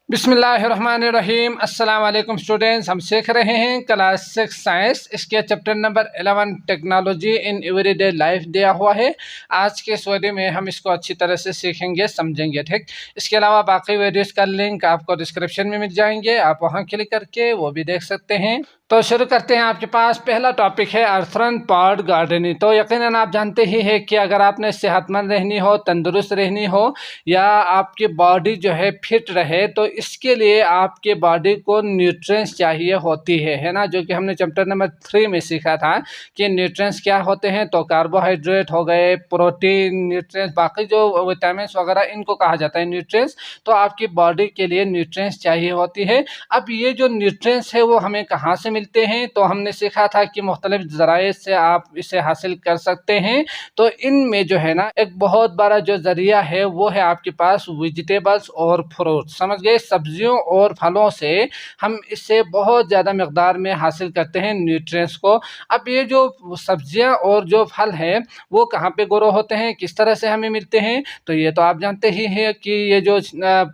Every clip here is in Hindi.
बिस्मिल्लाहिर्रहमानिर्रहीम। अस्सलाम वालेकुम स्टूडेंट्स, हम सीख रहे हैं क्लास 6 साइंस। इसके chapter number 11 technology in everyday life दिया हुआ है। आज के इस वीडियो में हम इसको अच्छी तरह से सीखेंगे, समझेंगे। ठीक, इसके अलावा बाकी वीडियोस का लिंक आपको डिस्क्रिप्शन में मिल जाएंगे, आप वहां क्लिक करके वो भी देख सकते हैं। तो शुरू करते हैं। आपके पास पहला टॉपिक है अर्थरन पॉट गार्डनिंग। तो यकीनन आप जानते ही हैं कि अगर आपने सेहतमंद रहनी हो, तंदुरुस्त रहनी हो, या आपकी बॉडी जो है फिट रहे, तो इसके लिए आपके बॉडी को न्यूट्रिएंट्स चाहिए होती है ना, जो कि हमने चैप्टर नंबर 3 में सीखा था कि न्यूट्रिएंट्स क्या होते हैं। तो कार्बोहाइड्रेट हो गए, प्रोटीन, न्यूट्रिएंट्स, बाकी जो विटामिन वगैरह, इनको कहा जाता है न्यूट्रिएंट्स। तो आपकी बॉडी के लिए न्यूट्रिएंट्स चाहिए होती है। अब ये जो न्यूट्रिएंट्स है वो हमें कहाँ से मिलते हैं? तो हमने सीखा था कि मुख्तलिफ ज़राए से आप इसे हासिल कर सकते हैं। तो इनमें जो है ना, एक बहुत बड़ा जो ज़रिया है वो है आपके पास वेजिटेबल्स और फ्रूट। समझ गए? सब्जियों और फलों से हम इससे बहुत ज़्यादा मकदार में हासिल करते हैं न्यूट्रिएंट्स को। अब ये जो सब्जियां और जो फल है वो कहाँ पे ग्रो होते हैं, किस तरह से हमें मिलते हैं? तो ये तो आप जानते ही हैं कि ये जो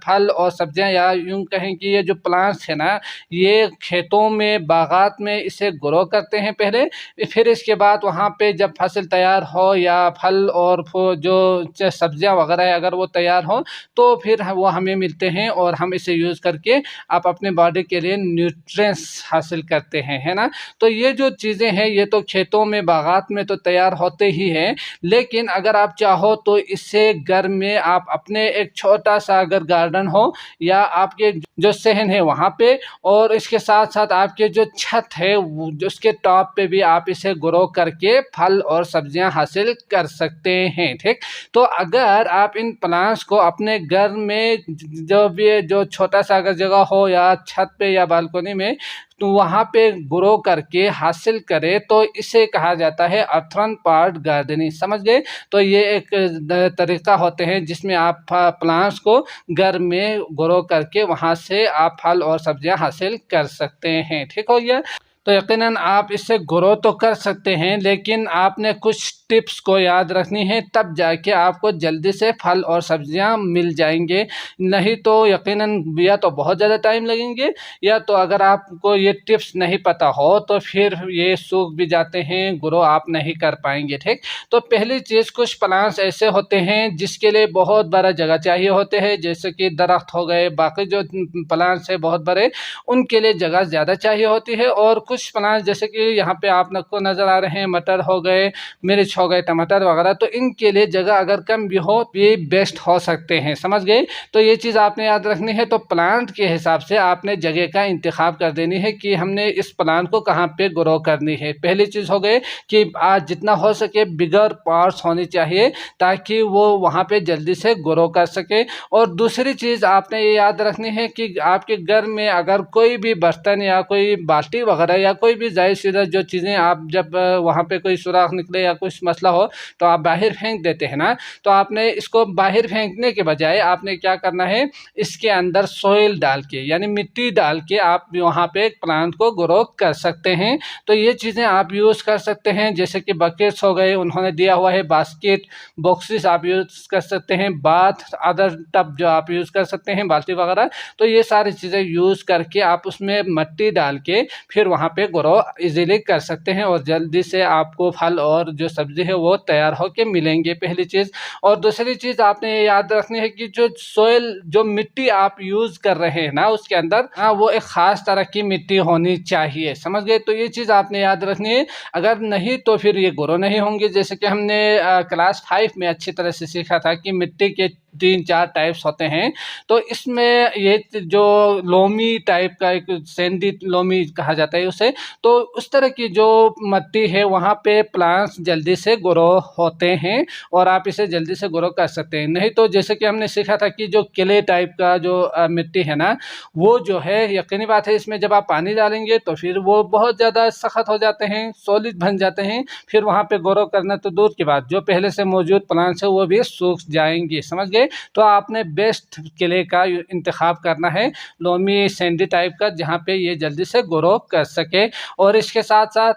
फल और सब्जियां, या यूं कहें कि ये जो प्लांट्स है ना, ये खेतों में, बागात में इसे ग्रो करते हैं पहले। फिर इसके बाद वहाँ पे जब फसल तैयार हो, या फल और जो सब्जियां वगैरह है अगर वो तैयार हो, तो फिर वो हमें मिलते हैं और हम इसे यूज़ करके आप अपने बॉडी के लिए न्यूट्रिएंट्स हासिल करते हैं, है ना। तो ये जो चीज़ें हैं ये तो खेतों में, बागात में तो तैयार होते ही हैं, लेकिन अगर आप चाहो तो इससे घर में आप अपने एक छोटा सा अगर गार्डन हो, या आपके जो सहन है वहाँ पे, और इसके साथ साथ आपके जो छत है जो उसके टॉप पे भी आप इसे ग्रो करके फल और सब्जियां हासिल कर सकते हैं। ठीक, तो अगर आप इन प्लांट्स को अपने घर में जो भी जो छोटा सा अगर जगह हो, या छत पे या बालकनी में, तो वहाँ पे ग्रो करके हासिल करें, तो इसे कहा जाता है अर्थरन पॉट गार्डनिंग। समझ गए? तो ये एक तरीका होते हैं जिसमें आप प्लांट्स को घर में ग्रो करके वहाँ से आप फल और सब्जियां हासिल कर सकते हैं। ठीक हो गया? तो यकीनन आप इससे ग्रो तो कर सकते हैं, लेकिन आपने कुछ टिप्स को याद रखनी है, तब जाके आपको जल्दी से फल और सब्जियां मिल जाएंगे। नहीं तो यकीनन या तो बहुत ज़्यादा टाइम लगेंगे, या तो अगर आपको ये टिप्स नहीं पता हो तो फिर ये सूख भी जाते हैं, ग्रो आप नहीं कर पाएंगे। ठीक, तो पहली चीज़, कुछ प्लांट्स ऐसे होते हैं जिसके लिए बहुत बड़ा जगह चाहिए होते हैं, जैसे कि दरख्त हो गए, बाकी जो प्लांट्स है बहुत बड़े, उनके लिए जगह ज़्यादा चाहिए होती है। और कुछ प्लांट्स जैसे कि यहाँ पे आप को नज़र आ रहे हैं, मटर हो गए, मिर्च हो गए, टमाटर वगैरह, तो इनके लिए जगह अगर कम भी हो ये बेस्ट हो सकते हैं। समझ गए? तो ये चीज़ आपने याद रखनी है। तो प्लांट के हिसाब से आपने जगह का इंतखाब कर देनी है कि हमने इस प्लांट को कहाँ पे ग्रो करनी है। पहली चीज़ हो गई कि आज जितना हो सके बिगर पॉट्स होनी चाहिए, ताकि वो वहाँ पे जल्दी से ग्रो कर सके। और दूसरी चीज़ आपने ये याद रखनी है कि आपके घर में अगर कोई भी बर्तन या कोई बाल्टी वगैरह या कोई भी जाहिर सीधा जो चीज़ें आप जब वहाँ पे कोई सुराख निकले या कुछ मसला हो तो आप बाहर फेंक देते हैं ना, तो आपने इसको बाहर फेंकने के बजाय आपने क्या करना है, इसके अंदर सोइल डाल के, यानी मिट्टी डाल के आप वहाँ पे एक प्लांट को ग्रो कर सकते हैं। तो ये चीज़ें आप यूज़ कर सकते हैं, जैसे कि बकेट्स हो गए, उन्होंने दिया हुआ है, बास्केट, बॉक्सेस आप यूज़ कर सकते हैं, बाथ, अदर टब जो आप यूज़ कर सकते हैं, बाल्टी वगैरह। तो ये सारी चीज़ें यूज़ करके आप उसमें मिट्टी डाल के फिर वहाँ पे ग्रो इजीली कर सकते हैं, और जल्दी से आपको फल और जो सब्ज़ी है वो तैयार होके मिलेंगे, पहली चीज़। और दूसरी चीज़ आपने ये याद रखनी है कि जो सोइल, जो मिट्टी आप यूज़ कर रहे हैं ना, उसके अंदर वो एक ख़ास तरह की मिट्टी होनी चाहिए। समझ गए? तो ये चीज़ आपने याद रखनी है, अगर नहीं तो फिर ये ग्रो नहीं होंगे। जैसे कि हमने क्लास 5 में अच्छी तरह से सीखा था कि मिट्टी के 3-4 टाइप्स होते हैं। तो इसमें ये जो लोमी टाइप का, एक सैंडी लोमी कहा जाता है उसे, तो उस तरह की जो मिट्टी है वहाँ पे प्लांट्स जल्दी से ग्रो होते हैं, और आप इसे जल्दी से ग्रो कर सकते हैं। नहीं तो जैसे कि हमने सीखा था कि जो क्ले टाइप का जो मिट्टी है ना, वो जो है यकीनी बात है इसमें जब आप पानी डालेंगे तो फिर वो बहुत ज़्यादा सख्त हो जाते हैं, सॉलिड बन जाते हैं, फिर वहाँ पे ग्रो करना तो दूर की बात, जो पहले से मौजूद प्लांट्स है वो भी सूख जाएंगे। समझ गए? तो आपने बेस्ट किले का इंतखाब करना है, लोमी सैंडी टाइप का, जहाँ पे ये जल्दी से ग्रो कर सके। और इसके साथ साथ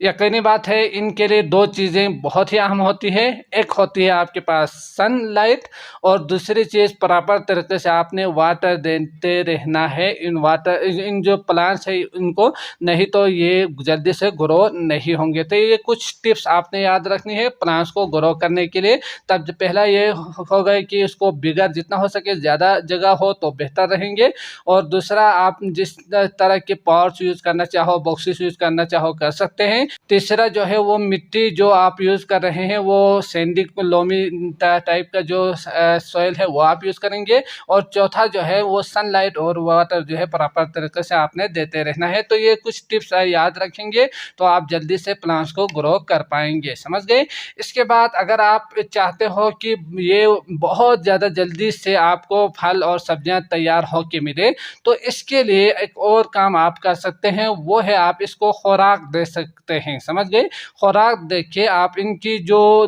यकीनी बात है, इनके लिए दो चीज़ें बहुत ही अहम होती है। एक होती है आपके पास सनलाइट, और दूसरी चीज़ प्रॉपर तरीके से आपने वाटर देते रहना है इन जो प्लांट्स है इनको, नहीं तो ये जल्दी से ग्रो नहीं होंगे। तो ये कुछ टिप्स आपने याद रखनी है प्लांट्स को ग्रो करने के लिए। तब पहला ये होगा कि उसको बिगर जितना हो सके ज़्यादा जगह हो तो बेहतर रहेंगे, और दूसरा आप जिस तरह के पॉट्स यूज़ करना चाहो, बॉक्सेस यूज़ करना चाहो कर सकते हैं। तीसरा जो है वो मिट्टी जो आप यूज़ कर रहे हैं वो सैंडी लोमी टाइप का जो सॉइल है वो आप यूज़ करेंगे, और चौथा जो है वो सनलाइट और वाटर जो है प्रॉपर तरीके से आपने देते रहना है। तो ये कुछ टिप्स याद रखेंगे तो आप जल्दी से प्लांट्स को ग्रो कर पाएंगे, समझ गए। इसके बाद अगर आप चाहते हो कि ये बहुत ज़्यादा जल्दी से आपको फल और सब्जियां तैयार हो के मिले, तो इसके लिए एक और काम आप कर सकते हैं, वो है आप इसको खुराक दे सकते हैं, समझ गए। खुराक दे के आप इनकी जो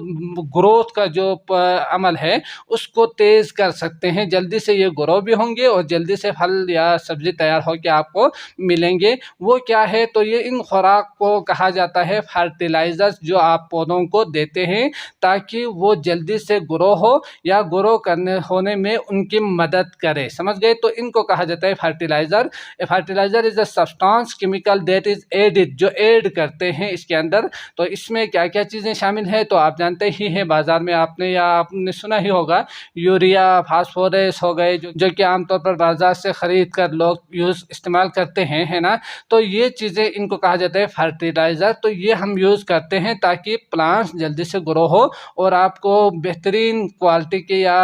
ग्रोथ का जो अमल है उसको तेज़ कर सकते हैं। जल्दी से ये ग्रो भी होंगे और जल्दी से फल या सब्जी तैयार होकर आपको मिलेंगे। वो क्या है, तो ये इन खुराक को कहा जाता है फर्टिलाइज़र्स, जो आप पौधों को देते हैं ताकि वो जल्दी से ग्रो हो या ग्रो करने होने में उनकी मदद करे, समझ गए। तो इनको कहा जाता है fertiliser. A fertiliser is a substance chemical that is added, जो ऐड करते हैं इसके अंदर। तो इसमें क्या क्या चीज़ें शामिल हैं तो आप जानते ही हैं, बाज़ार में आपने सुना ही होगा, यूरिया, फास्फोरस हो गए, जो कि आमतौर पर बाज़ार से ख़रीद कर लोग इस्तेमाल करते हैं, है ना। तो ये चीज़ें इनको कहा जाता है फर्टिलाइज़र। तो ये हम यूज़ करते हैं ताकि प्लांट्स जल्दी से ग्रो हो और आपको बेहतरीन क्वालिटी के या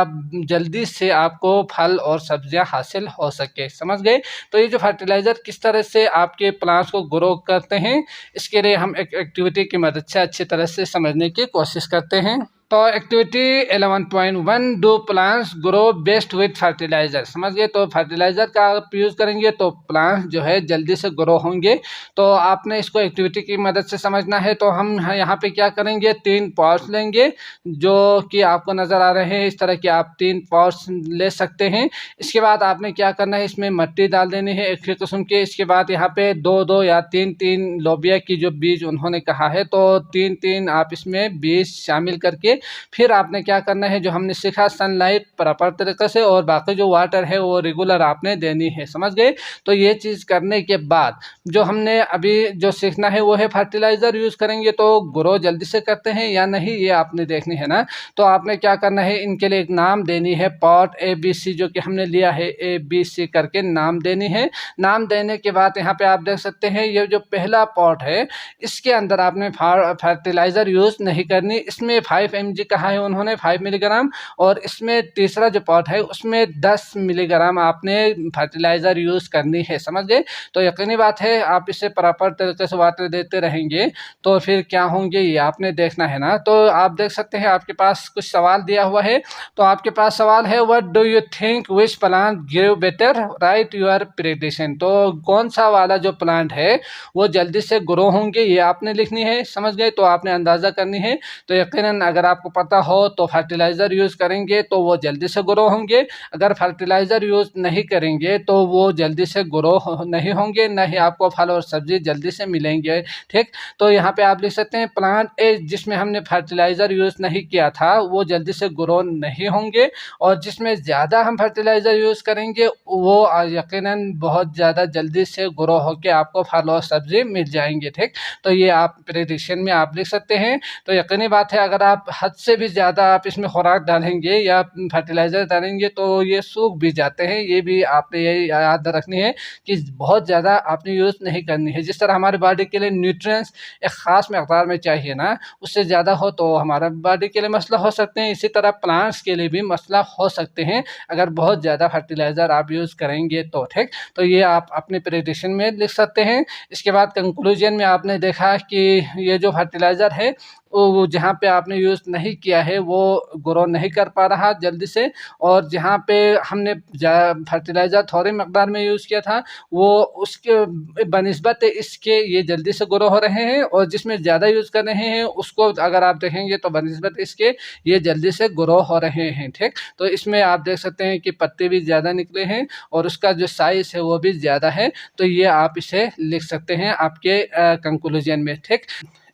जल्दी से आपको फल और सब्जियां हासिल हो सके, समझ गए। तो ये जो फर्टिलाइज़र किस तरह से आपके प्लांट्स को ग्रो करते हैं, इसके लिए हम एक एक्टिविटी की मदद से अच्छी तरह से समझने की कोशिश करते हैं। तो activity 11.1, do plants grow best with fertiliser, समझ गए। तो फर्टिलाइज़र का आप यूज़ करेंगे तो प्लांट्स जो है जल्दी से ग्रो होंगे। तो आपने इसको एक्टिविटी की मदद से समझना है। तो हम यहाँ पे क्या करेंगे, 3 पॉट्स लेंगे जो कि आपको नज़र आ रहे हैं। इस तरह के आप 3 पॉट्स ले सकते हैं। इसके बाद आपने क्या करना है, इसमें मिट्टी डाल देनी है एक ही किस्म के। इसके बाद यहाँ पे 2-2 या 3-3 लोबिया की जो बीज उन्होंने कहा है, तो 3-3 आप इसमें बीज शामिल करके फिर आपने क्या करना है, जो हमने सीखा सनलाइट प्रॉपर तरीके से, और बाकी जो वाटर है वो रेगुलर आपने देनी है, समझ गए। तो ये चीज़ करने के बाद जो हमने अभी जो सीखना है वो है फर्टिलाइज़र यूज़ करेंगे तो ग्रो जल्दी से करते हैं या नहीं, ये आपने देखनी है ना। तो आपने क्या करना है, इनके लिए एक नाम देनी है, पॉट ABC जो कि हमने लिया है ABC करके नाम देनी है। नाम देने के बाद यहाँ पे आप देख सकते हैं ये जो पहला पॉट है इसके अंदर आपने फर्टिलाइज़र यूज़ नहीं करनी। इसमें 5 mg कहा है उन्होंने, 5 मिलीग्राम, और इसमें तीसरा जो पॉट है उसमें 10 मिलीग्राम आपने फर्टिलाइज़र यूज़ करनी है, समझ गए। तो यकीनी बात है आप इसे प्रॉपर तरीके से वाटर देते रहेंगे तो फिर क्या होंगे ये आपने देखना है ना। तो आप देख सकते हैं आपके पास कुछ सवाल दिया हुआ है। तो आपके पास सवाल है, what do you think which plant give better, right your prediction. तो कौन सा वाला जो प्लांट है वो जल्दी से ग्रो होंगे ये आपने लिखनी है, समझ गए। तो आपने अंदाज़ा करनी है। तो यकीनन अगर आपको पता हो तो फर्टिलाइज़र यूज़ करेंगे तो वो जल्दी से ग्रो होंगे। अगर फर्टिलाइज़र यूज़ नहीं करेंगे तो वो जल्दी से ग्रो नहीं होंगे, ना ही आपको फल और सब्ज़ी जल्दी से मिलेंगे, ठीक। तो यहाँ पे आप लिख सकते हैं प्लांट ए जिसमें हमने फर्टिलाइज़र यूज़ नहीं किया था वो जल्दी से ग्रो नहीं होंगे, और जिसमें ज़्यादा हम फर्टिलाइज़र यूज़ करेंगे वो यकीनन बहुत ज़्यादा जल्दी से ग्रो होकर आपको फल और सब्ज़ी मिल जाएंगे, ठीक। तो ये आप प्रेडिक्शन में आप लिख सकते हैं। तो यकीनी बात है अगर आप हद से भी ज़्यादा आप इसमें खुराक डालेंगे या फर्टिलाइज़र डालेंगे तो ये सूख भी जाते हैं। ये भी आपने ये याद रखनी है कि बहुत ज़्यादा आपने यूज़ नहीं करनी है। जिस तरह हमारे बॉडी के लिए न्यूट्रिएंट्स एक ख़ास मकदार में चाहिए ना, उससे ज़्यादा हो तो हमारा बॉडी के लिए मसला हो सकते हैं। इसी तरह प्लांट्स के लिए भी मसला हो सकते हैं अगर बहुत ज़्यादा फर्टिलाइज़र आप यूज़ करेंगे तो, ठीक। तो ये आप अपने प्रेडिक्शन में लिख सकते हैं। इसके बाद कंक्लूजन में आपने देखा कि ये जो फर्टिलाइज़र है वो जहाँ पे आपने यूज़ नहीं किया है वो ग्रो नहीं कर पा रहा जल्दी से, और जहाँ पे हमने फर्टिलाइज़र थोड़ी मकदार में यूज़ किया था वो उसके बनिस्बत इसके ये जल्दी से ग्रो हो रहे हैं, और जिसमें ज़्यादा यूज़ कर रहे हैं उसको अगर आप देखेंगे तो बनिस्बत इसके ये जल्दी से ग्रो हो रहे हैं। ठीक, तो इसमें आप देख सकते हैं कि पत्ते भी ज़्यादा निकले हैं और उसका जो साइज़ है वो भी ज़्यादा है। तो ये आप इसे लिख सकते हैं आपके कंक्लूजन में। ठीक,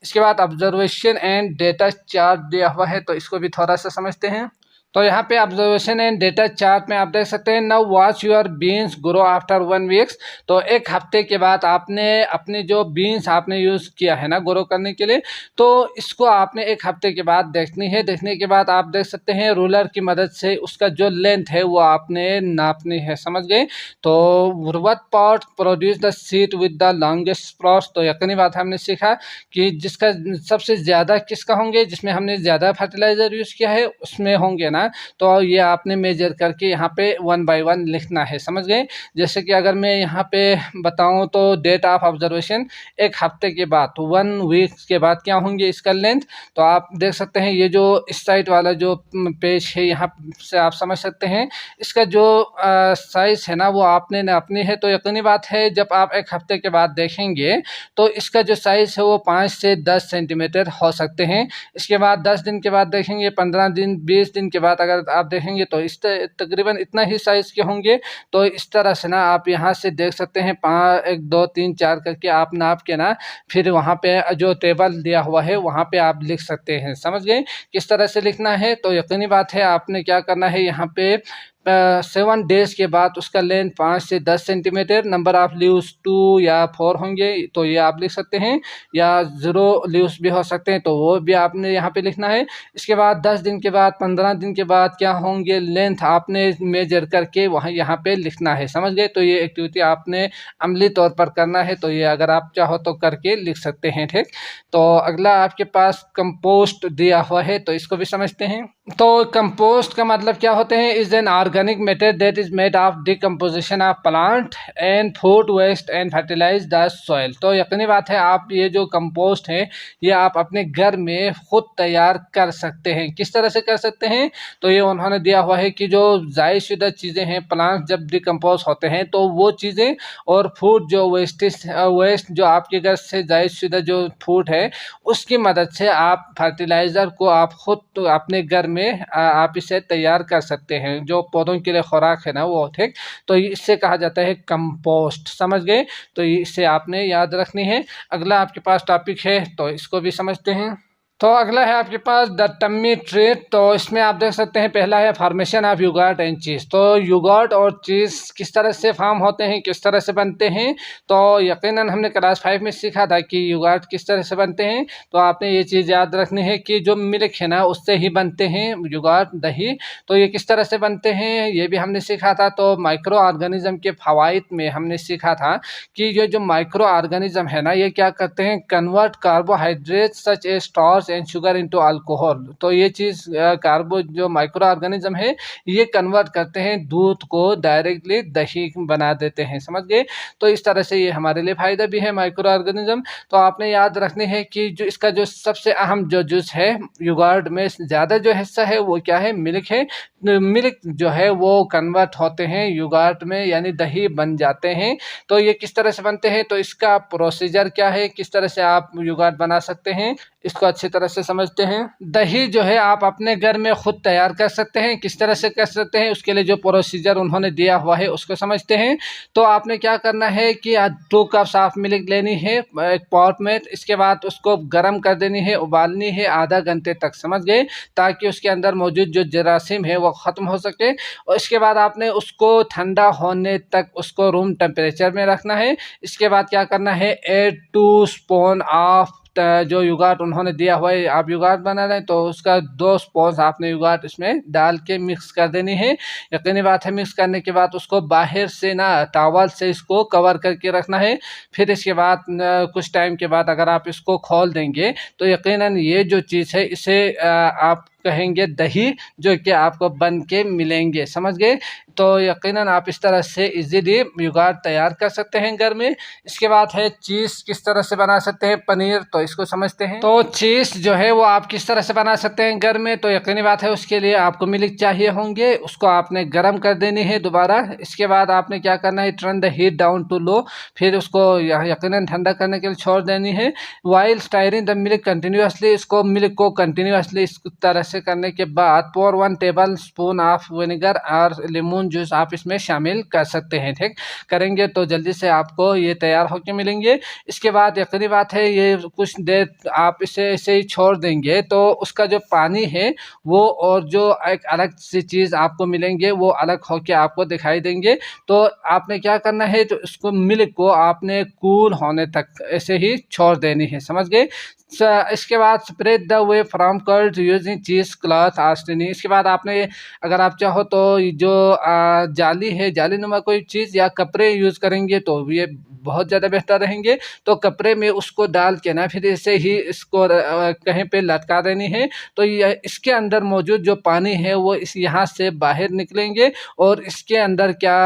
इसके बाद ऑब्जर्वेशन एंड डेटा चार्ट दिया हुआ है, तो इसको भी थोड़ा सा समझते हैं। तो यहाँ पे ऑब्जर्वेशन एंड डेटा चार्ट में आप देख सकते हैं, now watch your beans grow after 1 weeks. तो एक हफ्ते के बाद आपने अपनी जो बीन्स आपने यूज़ किया है ना ग्रो करने के लिए, तो इसको आपने एक हफ्ते के बाद देखनी है। देखने के बाद आप देख सकते हैं रूलर की मदद से उसका जो लेंथ है वो आपने नापनी है, समझ गए। तो what part produce the seed with the longest sprouts. तो यकीनी बात हमने सीखा कि जिसका सबसे ज़्यादा किसका होंगे, जिसमें हमने ज़्यादा फर्टिलाइज़र यूज़ किया है उसमें होंगे ना। तो ये आपने मेजर करके यहाँ पे 1 बाय 1 लिखना है, समझ गए। जैसे कि अगर मैं यहाँ पे बताऊँ तो डेट ऑफ ऑब्जर्वेशन एक हफ्ते के बाद, 1 वीक के बाद क्या होंगे इसका लेंथ। तो आप देख सकते हैं ये जो इस साइड वाला जो पेज है यहाँ से आप समझ सकते हैं इसका जो साइज है ना वो आपने नापनी है। तो यकीनी बात है जब आप एक हफ्ते के बाद देखेंगे तो इसका जो साइज है वो 5 से 10 सेंटीमीटर हो सकते हैं। इसके बाद 10 दिन के बाद देखेंगे, 15 दिन 20 दिन के बाद अगर आप देखेंगे तो इस तकरीबन इतना ही साइज़ के होंगे। तो इस तरह से ना आप यहाँ से देख सकते हैं 1 2 3 4 करके आप नाप के ना फिर वहाँ पे जो टेबल दिया हुआ है वहाँ पे आप लिख सकते हैं, समझ गए किस तरह से लिखना है। तो यकीनी बात है आपने क्या करना है, यहाँ पे 7 डेज़ के बाद उसका लेंथ 5 से 10 सेंटीमीटर, नंबर ऑफ लीव्स 2 या 4 होंगे तो ये आप लिख सकते हैं, या 0 लीव्स भी हो सकते हैं तो वो भी आपने यहाँ पे लिखना है। इसके बाद 10 दिन के बाद 15 दिन के बाद क्या होंगे लेंथ आपने मेजर करके वहाँ यहाँ पे लिखना है, समझ गए। तो ये एक्टिविटी आपने अमली तौर पर करना है, तो ये अगर आप चाहो तो करके लिख सकते हैं। ठीक, तो अगला आपके पास कंपोस्ट दिया हुआ है, तो इसको भी समझते हैं। तो कंपोस्ट का मतलब क्या होते हैं, is an organic matter that is made of decomposition of plant and food waste and fertilize the soil. तो यकीनी बात है आप ये जो कंपोस्ट है ये आप अपने घर में खुद तैयार कर सकते हैं। किस तरह से कर सकते हैं, तो ये उन्होंने दिया हुआ है कि जो ज़ायद शुदा चीज़ें हैं, प्लांट जब डिकम्पोज होते हैं तो वो चीज़ें और फूड जो वेस्ट जो आपके घर से ज़ायद शुदा जो फूड है उसकी मदद से आप फर्टिलाइज़र को आप खुद तो अपने घर में आप इसे तैयार कर सकते हैं, जो पौधों के लिए खुराक है ना वो। ठीक, तो इससे कहा जाता है कंपोस्ट, समझ गए। तो इसे आपने याद रखनी है। अगला आपके पास टॉपिक है तो इसको भी समझते हैं। तो अगला है आपके पास द टम्मी ट्रीट। तो इसमें आप देख सकते हैं पहला है formation of yogurt and cheese. तो योगर्ट और चीज़ किस तरह से फार्म होते हैं, किस तरह से बनते हैं, तो यकीनन हमने क्लास 5 में सीखा था कि योगर्ट किस तरह से बनते हैं। तो आपने ये चीज़ याद रखनी है कि जो मिल्क है ना उससे ही बनते हैं योगर्ट, दही। तो ये किस तरह से बनते हैं ये भी हमने सीखा था। तो माइक्रो ऑर्गेनिज्म के फ़वाइद में हमने सीखा था कि ये जो माइक्रो ऑर्गेनिज्म है ना ये क्या करते हैं, convert carbohydrate such A starch and sugar into alcohol. तो ये चीज़ कार्बो जो माइक्रो ऑर्गेनिज्म है ये कन्वर्ट करते हैं दूध को डायरेक्टली दही बना देते हैं, समझ गए। तो इस तरह से ये हमारे लिए फ़ायदा भी है माइक्रो ऑर्गेनिज्म। तो आपने याद रखने है कि जो इसका जो सबसे अहम जो जूस है योगर्ट में ज़्यादा जो हिस्सा है वो क्या है, मिल्क है। मिल्क जो है वो कन्वर्ट होते हैं योगर्ट में यानी दही बन जाते हैं। तो ये किस तरह से बनते हैं, तो इसका प्रोसीजर क्या है, किस तरह से आप योगर्ट बना सकते हैं इसको अच्छी तरह से समझते हैं। दही जो है आप अपने घर में खुद तैयार कर सकते हैं, किस तरह से कर सकते हैं उसके लिए जो प्रोसीजर उन्होंने दिया हुआ है उसको समझते हैं। तो आपने क्या करना है कि 2 कप ऑफ मिल्क लेनी है एक पॉट में, इसके बाद उसको गर्म कर देनी है, उबालनी है आधा घंटे तक, समझ गए, ताकि उसके अंदर मौजूद जो जरासीम है वो ख़त्म हो सके। और इसके बाद आपने उसको ठंडा होने तक उसको रूम टेम्परेचर में रखना है। इसके बाद क्या करना है, 2 स्पून ऑफ जो योगर्ट उन्होंने दिया हुआ है, आप योगर्ट बना रहे हैं तो उसका 2 स्पून आपने योगर्ट इसमें डाल के मिक्स कर देनी है। यकीनी बात है मिक्स करने के बाद उसको बाहर से ना टॉवल से इसको कवर करके रखना है। फिर इसके बाद कुछ टाइम के बाद अगर आप इसको खोल देंगे तो यकीनन ये जो चीज़ है इसे आप कहेंगे दही, जो कि आपको बन के मिलेंगे, समझ गए। तो यकीनन आप इस तरह से इजीली जुगाड़ तैयार कर सकते हैं घर में। इसके बाद है चीज़ किस तरह से बना सकते हैं, पनीर, तो इसको समझते हैं। तो चीज़ जो है वो आप किस तरह से बना सकते हैं घर में, तो यकीनी बात है उसके लिए आपको मिल्क चाहिए होंगे, उसको आपने गर्म कर देनी है दोबारा। इसके बाद आपने क्या करना है, turn the heat down to low, फिर उसको यकीनन ठंडा करने के लिए छोड़ देनी है। While steering the milk continuously, इसको मिल्क को कंटिन्यूसली इस तरह से करने के बाद पोर 1 टेबल स्पून ऑफ विनेगर और लेमन जूस आप इसमें शामिल कर सकते हैं। ठीक करेंगे तो जल्दी से आपको ये तैयार होकर मिलेंगे। इसके बाद यकीनी बात है ये कुछ देर आप इसे ऐसे ही छोड़ देंगे तो उसका जो पानी है वो और जो एक अलग सी चीज़ आपको मिलेंगे वो अलग होकर आपको दिखाई देंगे। तो आपने क्या करना है, तो इसको मिल्क को आपने कूल होने तक ऐसे ही छोड़ देनी है, समझ गए। इसके बाद spread the whey from curd using cheese cloth आस्टनी। इसके बाद आपने अगर आप चाहो तो जो जाली है, जाली नुमा कोई चीज़ या कपड़े यूज़ करेंगे तो ये बहुत ज़्यादा बेहतर रहेंगे। तो कपड़े में उसको डाल के ना फिर ऐसे ही इसको कहीं पे लटका देनी है। तो ये इसके अंदर मौजूद जो पानी है वो इस यहाँ से बाहर निकलेंगे और इसके अंदर क्या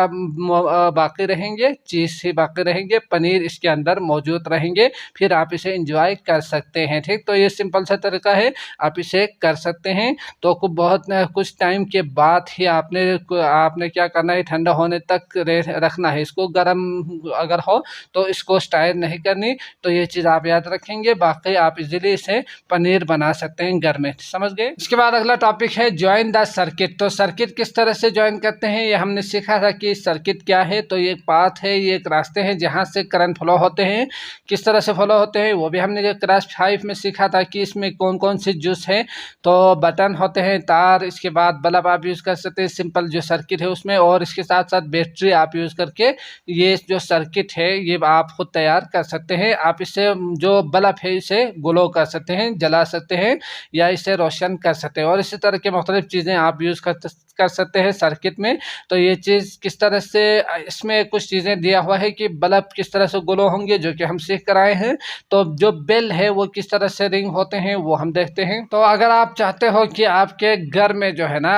बाकी रहेंगे, चीज़ ही बाकी रहेंगे, पनीर इसके अंदर मौजूद रहेंगे। फिर आप इसे इंजॉय कर सकते हैं। ठीक, तो ये सिंपल सा तरीका है, आप इसे कर सकते हैं। तो बहुत कुछ टाइम के बाद ही आपने क्या करना है, ठंडा होने तक रखना है इसको। गर्म अगर हो तो इसको स्टायर नहीं करनी। तो ये चीज़ आप याद रखेंगे, बाकी आप इजीली इसे पनीर बना सकते हैं घर में, समझ गए। इसके बाद अगला टॉपिक है ज्वाइन द सर्किट। तो सर्किट किस तरह से ज्वाइन करते हैं ये हमने सीखा था कि सर्किट क्या है। तो ये एक पाथ है, ये एक रास्ते हैं जहाँ से करंट फ्लो होते हैं। किस तरह से फ्लो होते हैं वो भी हमने क्लास 5 में सीखा था कि इसमें कौन कौन से जूस है। तो बटन होते हैं, तार, इसके बाद बल्ब आप यूज़ कर सकते हैं सिंपल जो सर्किट है उसमें, और इसके साथ साथ बैटरी आप यूज़ करके ये जो सर्किट है ये आप खुद तैयार कर सकते हैं। आप इससे जो बल्ब है इसे ग्लो कर सकते हैं, जला सकते हैं या इसे रोशन कर सकते हैं, और इसी तरह के मुख्तलिफ चीज़ें आप यूज़ कर सकते हैं सर्किट में। तो ये चीज़ किस तरह से, इसमें कुछ चीज़ें दिया हुआ है कि बल्ब किस तरह से ग्लो होंगे जो कि हम सीख कर आए हैं। तो जो बेल है वो किस तरह से रिंग होते हैं वो हम देखते हैं। तो अगर आप चाहते हो कि आपके घर में जो है ना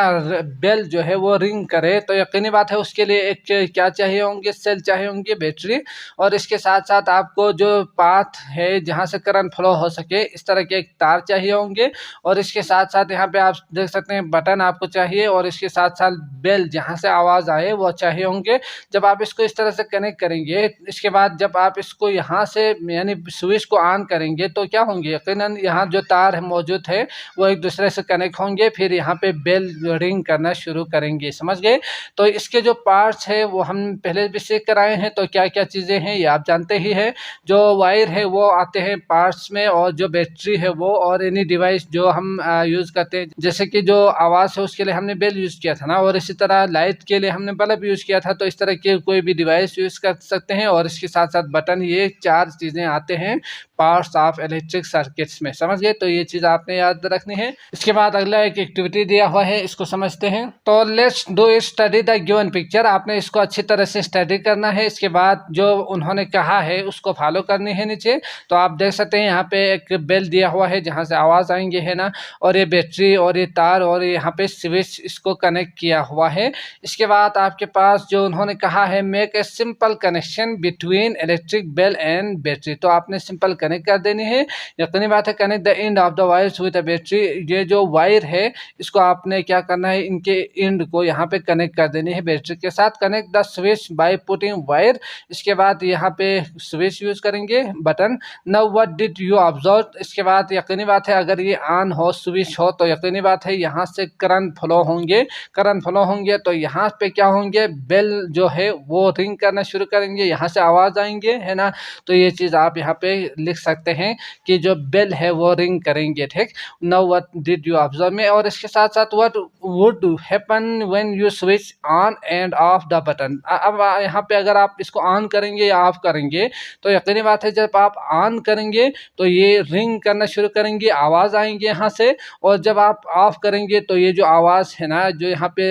बेल जो है वो रिंग करे तो यकीनी बात है उसके लिए एक क्या चाहिए होंगे, सेल चाहिए होंगे, बैटरी, और इसके साथ साथ आपको जो पाथ है जहाँ से करंट फ्लो हो सके इस तरह के एक तार चाहिए होंगे, और इसके साथ साथ यहाँ पे आप देख सकते हैं बटन आपको चाहिए, और इसके साथ साथ बेल जहाँ से आवाज़ आए वो चाहिए होंगे। जब आप इसको इस तरह से कनेक्ट करेंगे, इसके बाद जब आप इसको यहाँ से यानी स्विच को ऑन करेंगे तो क्या होंगे, यकीनन यहाँ जो तार है मौजूद है वो एक दूसरे से कनेक्ट होंगे, फिर यहाँ पे बेल रिंग करना शुरू करेंगे, समझ गए। तो इसके जो पार्ट्स है वो हम पहले भी सीख कर आए हैं। तो क्या क्या चीज़ें हैं ये आप जानते ही है। जो वायर है वो आते हैं पार्ट्स में, और जो बैटरी है वो, और एनी डिवाइस जो हम यूज़ करते हैं, जैसे कि जो आवाज़ है उसके लिए हमने बेल यूज़ किया था ना, और इसी तरह लाइट के लिए हमने बल्ब यूज़ किया था। तो इस तरह के कोई भी डिवाइस यूज़ कर सकते हैं, और इसके साथ साथ बटन, ये 4 चीज़ें आते हैं पार्ट्स ऑफ इलेक्ट्रिक सर्किट्स में, समझ गए। तो ये चीज़ आपने याद रखनी है। इसके बाद अगला एक एक्टिविटी दिया हुआ है, इसको समझते हैं। तो let's do it study the given picture. आपने इसको अच्छी तरह से स्टडी करना है। इसके बाद जो उन्होंने कहा है उसको फॉलो करनी है नीचे। तो आप देख सकते हैं यहाँ पे एक बेल दिया हुआ है जहाँ से आवाज़ आएंगे, है ना, और ये बैटरी और ये तार और यहाँ पे स्विच इसको कनेक्ट किया हुआ है। इसके बाद आपके पास जो उन्होंने कहा है make a simple connection between electric bell and battery. तो आपने सिंपल कनेक्ट कर देनी है। यकीनी बात है, connect the end of the wires with a battery. ये जो वायर है इसको आपने क्या करना है, इनके एंड को यहाँ पे कनेक्ट कर देनी है बैटरी के साथ। Connect the switch by putting wire. इसके बाद यहाँ पे स्विच यूज करेंगे, button. Now what did you observe. इसके बाद यकीनी बात है अगर ये ऑन हो, स्विच हो, तो यकीनी बात है यहाँ से करंट फ्लो होंगे। करंट फ्लो होंगे तो यहाँ पे क्या होंगे, बेल जो है वो रिंग करना शुरू करेंगे, यहाँ से आवाज़ आएंगे, है ना। तो ये चीज़ आप यहाँ पे लिख सकते हैं कि जो बेल है वो रिंग करेंगे, ठीक। Now what did you observe में, और इसके साथ साथ what would happen when you switch on end of the button. अब यहाँ पे अगर आप इसको ऑन करेंगे या ऑफ करेंगे तो यकीनी बात है जब आप ऑन करेंगे तो ये रिंग करना शुरू करेंगे, आवाज़ आएंगे यहाँ से, और जब आप ऑफ करेंगे तो ये जो आवाज़ है ना जो यहाँ पे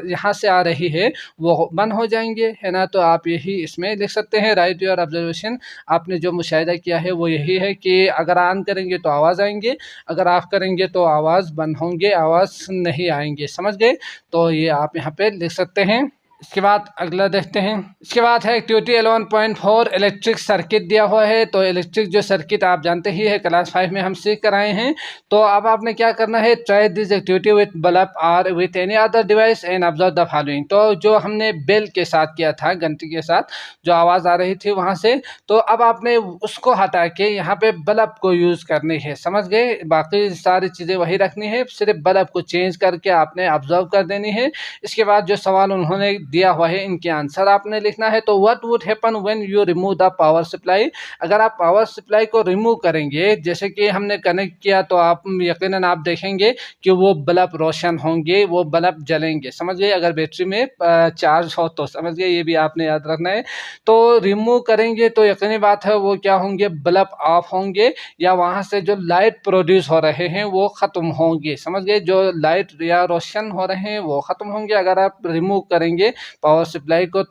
यहाँ से आ रही है वो बंद हो जाएंगे, है ना। तो आप यही इसमें लिख सकते हैं, राइट योर ऑब्जर्वेशन। आपने जो मुशाहिदा किया दिया है वो यही है कि अगर ऑन करेंगे तो आवाज़ आएंगे, अगर ऑफ करेंगे तो आवाज़ बंद होंगे, आवाज़ नहीं आएंगे। समझ गए? तो ये आप यहाँ पे लिख सकते हैं। इसके बाद अगला देखते हैं। इसके बाद है एक्टिविटी 11.4 इलेक्ट्रिक सर्किट दिया हुआ है। तो इलेक्ट्रिक जो सर्किट आप जानते ही है, क्लास 5 में हम सीख कर आए हैं। तो अब आपने क्या करना है, try this activity with bulb और with any other device and observe the following. तो जो हमने बेल के साथ किया था, घंटी के साथ जो आवाज़ आ रही थी वहाँ से, तो अब आपने उसको हटा के यहाँ पे बल्ब को यूज़ करनी है। समझ गए? बाकी सारी चीज़ें वही रखनी है, सिर्फ बल्ब को चेंज करके आपने ऑब्जर्व कर देनी है। इसके बाद जो सवाल उन्होंने दिया हुआ है, इनके आंसर आपने लिखना है। तो what would happen when you remove the power supply. अगर आप पावर सप्लाई को रिमूव करेंगे, जैसे कि हमने कनेक्ट किया, तो आप यकीनन आप देखेंगे कि वो बल्ब रोशन होंगे, वो बल्ब जलेंगे। समझ गए? अगर बैटरी में चार्ज हो तो। समझ गए? ये भी आपने याद रखना है। तो रिमूव करेंगे तो यकीनी बात है वो क्या होंगे, बल्ब ऑफ होंगे, या वहाँ से जो लाइट प्रोड्यूस हो रहे हैं वो ख़त्म होंगे। समझ गए? जो लाइट या रोशन हो रहे हैं वो ख़त्म होंगे अगर आप रिमूव करेंगे पावर सप्लाई को।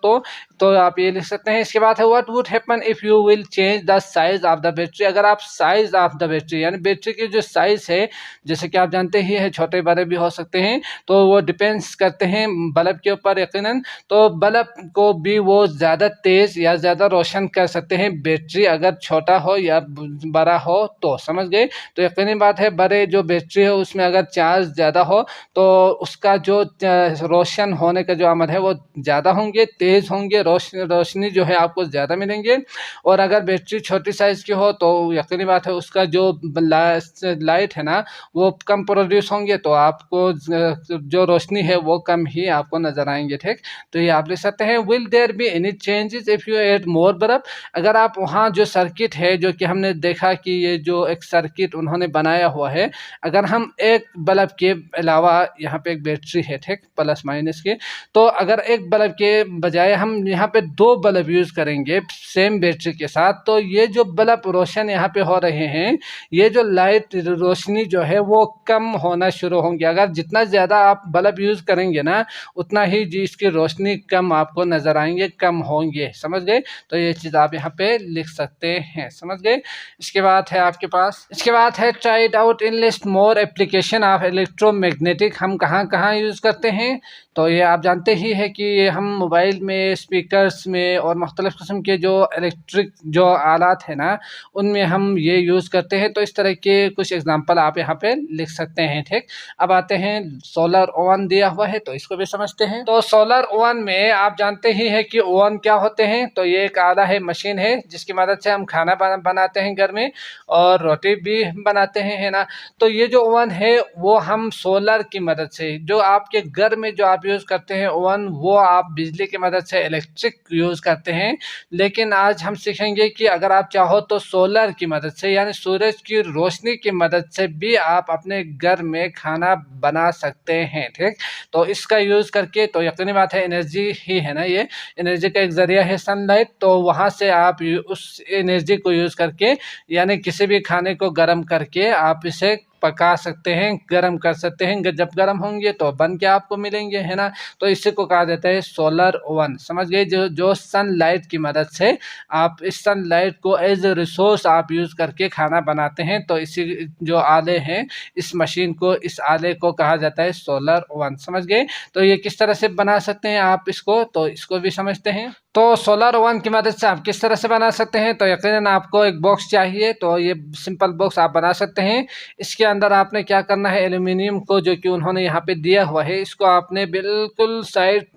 तो आप ये लिख सकते हैं। इसके बाद है what would happen if you will change the size of the battery. अगर आप साइज ऑफ द बैटरी यानी बैटरी की जो साइज है, जैसे कि आप जानते ही है छोटे बड़े भी हो सकते हैं, तो वो डिपेंड्स करते हैं बल्ब के ऊपर यकीनन। तो बल्ब को भी वो ज़्यादा तेज़ या ज़्यादा रोशन कर सकते हैं बैटरी अगर छोटा हो या बड़ा हो तो। समझ गए? तो यकीनी बात है बड़े जो बैटरी है उसमें अगर चार्ज ज़्यादा हो तो उसका जो रोशन होने का जो अमल है वो ज़्यादा होंगे, तेज़ होंगे, रोशनी जो है आपको ज़्यादा मिलेंगे। और अगर बैटरी छोटी साइज़ की हो तो यकीनी बात है उसका जो लाइट है ना वो कम प्रोड्यूस होंगे, तो आपको जो रोशनी है वो कम ही आपको नज़र आएंगे। ठीक? तो ये आप लिख सकते हैं। Will there be any changes if you add more bulb. अगर आप वहाँ जो सर्किट है, जो कि हमने देखा कि ये जो एक सर्किट उन्होंने बनाया हुआ है, अगर हम एक बल्ब के अलावा यहाँ पे एक बैटरी है, ठीक, प्लस माइनस के, तो अगर एक बल्ब के बजाय हम यहाँ पे 2 बल्ब यूज़ करेंगे सेम बैटरी के साथ, तो ये जो बल्ब रोशन यहाँ पे हो रहे हैं, ये जो लाइट रोशनी जो है वो कम होना शुरू होंगे। अगर जितना ज़्यादा आप बल्ब यूज़ करेंगे ना उतना ही जी इसकी रोशनी कम आपको नज़र आएंगे, कम होंगे। समझ गए? तो ये चीज़ आप यहाँ पे लिख सकते हैं। समझ गए? इसके बाद है आपके पास, इसके बाद है try it out in list more application of electromagnetic. हम कहाँ कहाँ यूज़ करते हैं? तो ये आप जानते ही है कि ये हम मोबाइल में, स्पीकर्स में और मुख्तलिफ़ किस्म के जो इलेक्ट्रिक जो आलात है ना उनमें हम ये यूज़ करते हैं। तो इस तरह के कुछ एग्जांपल आप यहाँ पे लिख सकते हैं। ठीक? अब आते हैं, सोलर ओवन दिया हुआ है तो इसको भी समझते हैं। तो सोलर ओवन में आप जानते ही है कि ओवन क्या होते हैं। तो ये एक आला है, मशीन है जिसकी मदद से हम खाना बनाते हैं घर में और रोटी भी बनाते हैं, है ना। तो ये जो ओवन है वो हम सोलर की मदद से, जो आपके घर में जो आप यूज़ करते हैं ओवन, वो आप बिजली की मदद से इलेक्ट्रिक यूज़ करते हैं। लेकिन आज हम सीखेंगे कि अगर आप चाहो तो सोलर की मदद से यानी सूरज की रोशनी की मदद से भी आप अपने घर में खाना बना सकते हैं। ठीक? तो इसका यूज़ करके, तो यकीनी बात है एनर्जी ही है ना, ये एनर्जी का एक ज़रिया है सनलाइट। तो वहाँ से आप उस एनर्जी को यूज़ करके यानी किसी भी खाने को गर्म करके आप इसे पका सकते हैं, गर्म कर सकते हैं। जब गर्म होंगे तो बन के आपको मिलेंगे, है ना। तो इसी को कहा जाता है सोलर ओवन। समझ गए? जो सनलाइट की मदद से आप इस सनलाइट को एज ए रिसोर्स आप यूज़ करके खाना बनाते हैं। तो इसी जो आले हैं, इस मशीन को, इस आले को कहा जाता है सोलर ओवन। समझ गए? तो ये किस तरह से बना सकते हैं आप इसको, तो इसको भी समझते हैं। तो सोलर ओवन की मदद से आप किस तरह से बना सकते हैं? तो यकीनन आपको एक बॉक्स चाहिए, तो ये सिंपल बॉक्स आप बना सकते हैं। इसके अंदर आपने क्या करना है, एल्यूमिनियम को जो कि उन्होंने यहाँ पे दिया हुआ है, इसको आपने बिल्कुल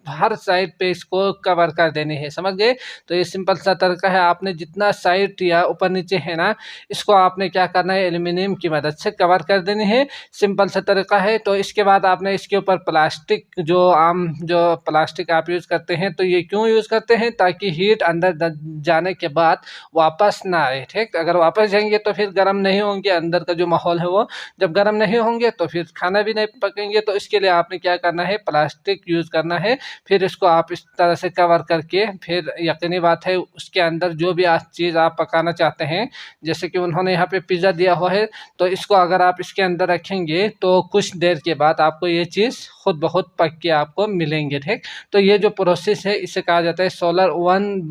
हर साइड पे इसको कवर कर देनी है। समझ गए? तो ये सिंपल सा तरीका है। आपने जितना साइड या ऊपर नीचे है ना, इसको आपने क्या करना है, एल्यूमिनियम की मदद से कवर कर देनी है। सिंपल सा तरीका है। तो इसके बाद आपने इसके ऊपर प्लास्टिक, जो आम जो प्लास्टिक आप यूज़ करते हैं, तो ये क्यों यूज़ करते हैं? ताकि हीट अंदर जाने के बाद वापस ना आए। ठीक? अगर वापस जाएंगे तो फिर गर्म नहीं होंगे, अंदर का जो माहौल है वो जब गर्म नहीं होंगे तो फिर खाना भी नहीं पकेंगे। तो इसके लिए आपने क्या करना है, प्लास्टिक यूज़ करना है। फिर इसको आप इस तरह से कवर करके, फिर यकीनी बात है उसके अंदर जो भी चीज़ आप पकाना चाहते हैं, जैसे कि उन्होंने यहाँ पे पिज़्ज़ा दिया हुआ है, तो इसको अगर आप इसके अंदर रखेंगे तो कुछ देर के बाद आपको ये चीज़ खुद ब खुद पक के आपको मिलेंगे। ठीक? तो ये जो प्रोसेस है इसे कहा जाता है सोलर सोलर ओवन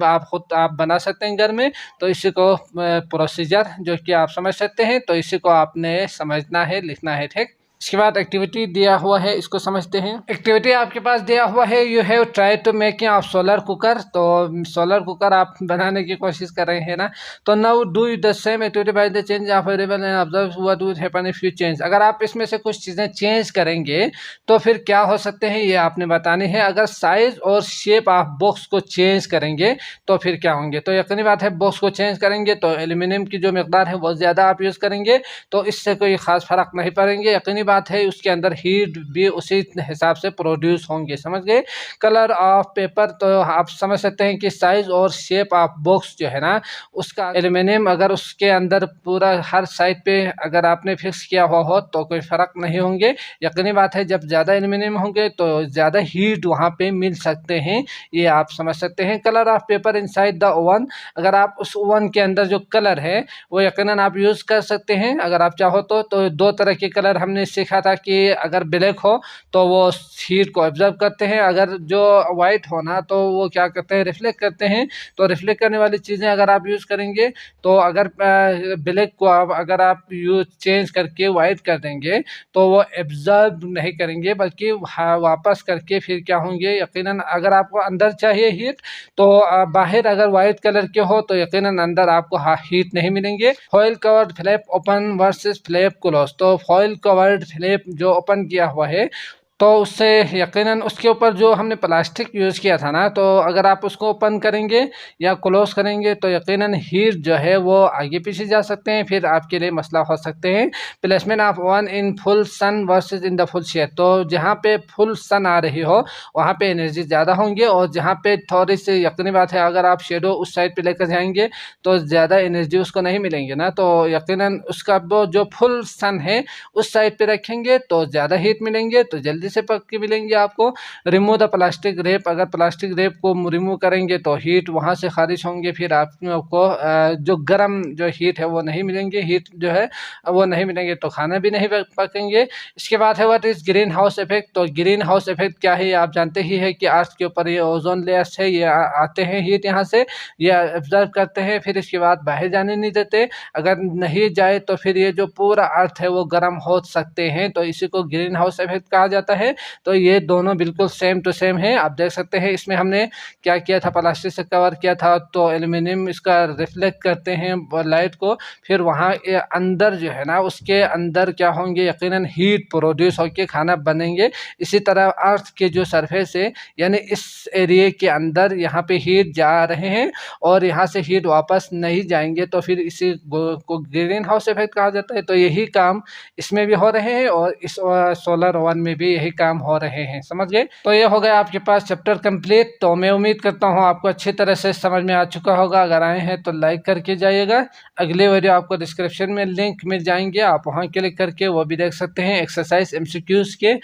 आप बना सकते हैं घर में। तो इसी को प्रोसीजर जो कि आप समझ सकते हैं, तो इसी को आपने समझना है, लिखना है, ठीक। इसके बाद एक्टिविटी दिया हुआ है, इसको समझते हैं। एक्टिविटी आपके पास दिया हुआ है, you have try to making of solar cooker. तो सोलर कुकर आप बनाने की कोशिश कर रहे हैं ना। तो now do the same activity by the change of variable and observe what would happen if you change. अगर आप इसमें से कुछ चीज़ें चेंज करेंगे तो फिर क्या हो सकते हैं, ये आपने बताने हैं। अगर साइज और शेप आप बॉक्स को चेंज करेंगे तो फिर क्या होंगे। तो यकीनी बात है, बॉक्स को चेंज करेंगे तो एल्यूमिनियम की जो मकदार है वो ज़्यादा आप यूज़ करेंगे, तो इससे कोई ख़ास फ़र्क नहीं पड़ेंगे। यकीनी बात है, उसके अंदर हीट भी उसी हिसाब से प्रोड्यूस होंगे, समझ गए। कलर ऑफ पेपर, तो आप समझ सकते हैं कि साइज और शेप ऑफ बॉक्स जो है ना, उसका एल्यूमिनियम अगर उसके अंदर पूरा हर साइड पे अगर आपने फिक्स किया हुआ हो तो कोई फ़र्क नहीं होंगे। यकीनी बात है, जब ज़्यादा एल्यूमिनियम होंगे तो ज़्यादा हीट वहाँ पे मिल सकते हैं, ये आप समझ सकते हैं। Colour of paper inside the oven, अगर आप उस ओवन के अंदर जो कलर है वो यकीनन आप यूज़ कर सकते हैं अगर आप चाहो तो दो तरह के कलर हमने सीखा था कि अगर ब्लैक हो तो वो हीट को ऑब्जर्व करते हैं, अगर जो वाइट हो ना तो वो क्या करते हैं, रिफ्लेक्ट करते हैं। तो रिफ्लेक्ट करने वाली चीज़ें अगर आप यूज़ करेंगे तो अगर ब्लैक को अगर आप यूज चेंज करके वाइट कर देंगे तो वो एब्जर्व नहीं करेंगे, बल्कि वापस करके फिर क्या होंगे, यकीनन अगर आपको अंदर चाहिए हीट तो बाहर अगर वाइट कलर के हो तो यकीनन अंदर आपको हीट नहीं मिलेंगे। Foil covered flap open versus flap close, तो फॉइल कवर्ड फ्लैप जो ओपन किया हुआ है तो उससे यकीनन उसके ऊपर जो हमने प्लास्टिक यूज़ किया था ना, तो अगर आप उसको ओपन करेंगे या क्लोज करेंगे तो यकीनन हीट जो है वो आगे पीछे जा सकते हैं, फिर आपके लिए मसला हो सकते हैं। Placement of one in full sun versus in the full shade, तो जहाँ पे फुल सन आ रही हो वहाँ पे एनर्जी ज़्यादा होंगे, और जहाँ पे थोड़ी सी यकीनी बात है अगर आप शेडो उस साइड पे लेकर जाएंगे तो ज़्यादा एनर्जी उसको नहीं मिलेंगे ना। तो यकीनन उसका वो जो फुल सन है उस साइड पे रखेंगे तो ज़्यादा हीट मिलेंगे, तो जल्दी से पक के मिलेंगे आपको। रिमूव द प्लास्टिक रैप, अगर प्लास्टिक रैप को रिमूव करेंगे तो हीट वहाँ से खारिज होंगे, फिर आपको जो गर्म जो हीट है वो नहीं मिलेंगे, हीट जो है वो नहीं मिलेंगे तो खाना भी नहीं पकेंगे। इसके बाद है what is green house effect, तो ग्रीन हाउस इफेक्ट क्या है, आप जानते ही है कि अर्थ के ऊपर ये ओजोन लेयर्स है, ये आते हैं हीट यहाँ से, ये ऑब्जर्व करते हैं, फिर इसके बाद बाहर जाने नहीं देते। अगर नहीं जाए तो फिर ये जो पूरा अर्थ है वो गर्म हो सकते हैं, तो इसी को ग्रीन हाउस इफेक्ट कहा जाता है। तो ये दोनों बिल्कुल सेम टू सेम है। आप देख सकते हैं इसमें हमने क्या किया था, प्लास्टिक से कवर किया था, तो एल्यूमिनियम इसका रिफ्लेक्ट करते हैं लाइट को, फिर वहाँ अंदर जो है ना उसके अंदर क्या होंगे, यकीनन हीट प्रोड्यूस होकर खाना बनेंगे। इसी तरह अर्थ के जो सरफेस है यानी इस एरिए के अंदर यहाँ पे हीट जा रहे हैं और यहाँ से हीट वापस नहीं जाएंगे, तो फिर इसी को ग्रीन हाउस इफेक्ट कहा जाता है। तो यही काम इसमें भी हो रहे हैं और इस सोलर ओवन में भी यही काम हो रहे हैं, समझ गए। तो ये हो गया आपके पास चैप्टर कंप्लीट। तो मैं उम्मीद करता हूँ आपको अच्छी तरह से समझ में आ चुका होगा। अगर आए हैं तो लाइक करके जाइएगा। अगले वीडियो आपको डिस्क्रिप्शन में लिंक मिल जाएंगे, आप वहाँ क्लिक करके वो भी देख सकते हैं एक्सरसाइज MCQs के।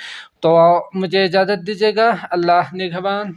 तो मुझे इजाज़त दीजिएगा। अल्लाह निगहबान।